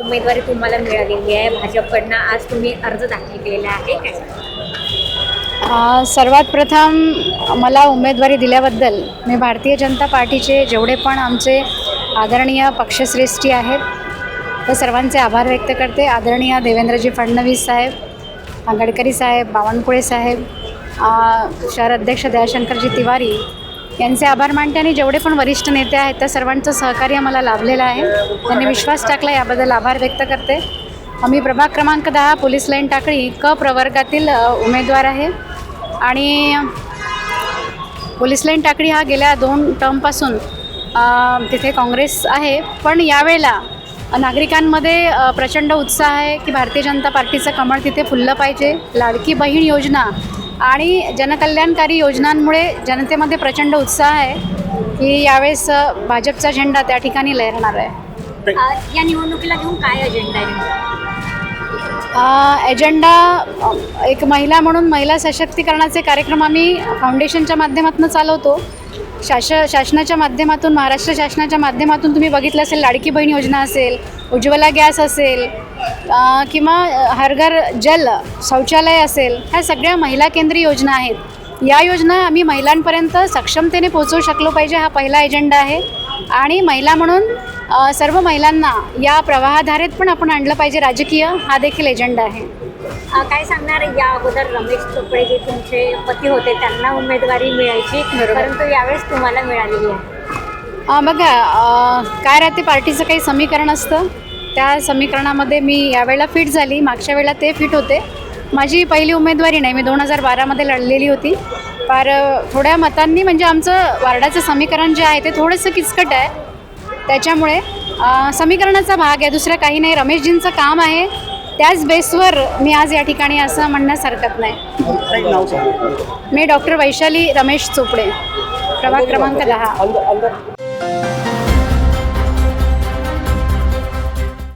उमेदवारी तुम्हाला मिळालेली आहे भाजपकडनं, आज तुम्ही अर्ज दाखल केलेला आहे काय? सर्वात प्रथम मला उमेदवारी दिल्याबद्दल मी भारतीय जनता पार्टीचे जेवढे पण आमचे आदरणीय पक्षश्रेष्ठी आहेत त्या सर्वांचे आभार व्यक्त करते. आदरणीय देवेंद्रजी फडणवीस साहेब, गडकरी साहेब, बावनकुळे साहेब, शहर अध्यक्ष दयाशंकरजी तिवारी यांचे आभार मानते आणि जेवढे पण वरिष्ठ नेते आहेत त्या सर्वांचं सहकार्य मला लाभलेलं आहे. त्यांनी विश्वास टाकला, याबद्दल आभार व्यक्त करते. मी प्रभाग क्रमांक 10 पोलीस लाईन टाकळी क प्रवर्गातील उमेदवार आहे आणि पोलीस लाईन टाकळी हा गेल्या 2 टर्मपासून तिथे काँग्रेस आहे. पण यावेळेला नागरिकांमध्ये प्रचंड उत्साह आहे की भारतीय जनता पार्टीचं कमळ तिथे फुललं पाहिजे. लाडकी बहीण योजना आणि जनकल्याणकारी योजनांमुळे जनतेमध्ये प्रचंड उत्साह आहे की यावेळेस भाजपचा झेंडा त्या ठिकाणी लहरणार आहे. या निवडणुकीला घेऊन काय अजेंडा आहे? एजेंडा एक महिला म्हणून महिला सशक्तीकरणाचे कार्यक्रम आम्ही फाउंडेशनच्या माध्यमातून चालवतो. शासनाच्या माध्यमातून, महाराष्ट्र शासनाच्या माध्यमातून तुम्ही बघितलं असेल, लाडकी बहीण योजना असेल, उज्ज्वला गॅस असेल किंवा हर घर जल शौचालय असेल, ह्या सगळ्या महिला केंद्रीय योजना आहेत. या योजना आम्ही महिलांपर्यंत सक्षमतेने पोहोचवू शकलो पाहिजे, हा पहिला एजेंडा आहे. आणि महिला म्हणून सर्व महिलांना या प्रवाहाधारेत पण आपण आणलं पाहिजे राजकीय, हा देखील एजेंडा आहे. काय सांगणार, या अगोदर रमेश चोपडे जे तुमचे पती होते त्यांना उमेदवारी मिळायची, परंतु यावेळेस तुम्हाला मिळालेली आहे. बघा, काय राहते, पार्टीचं काही समीकरण असतं, त्या समीकरणामध्ये मी यावेळेला फिट झाली. मागच्या वेळेला ते फिट होते. माझी पहिली उमेदवारी नाही, मी 2012मध्ये लढलेली होती. फार थोड्या मतांनी, म्हणजे आमचं वार्डाचं समीकरण जे आहे ते थोडंसं किचकट आहे, त्याच्यामुळे समीकरणाचा भाग आहे, दुसरं काही नाही. रमेशजींचं काम आहे, त्याच बेसवर मी आज या ठिकाणी असं म्हणण्यास हरकत नाही. मी डॉक्टर वैशाली रमेश चोपडे, प्रभाग क्रमांक 10.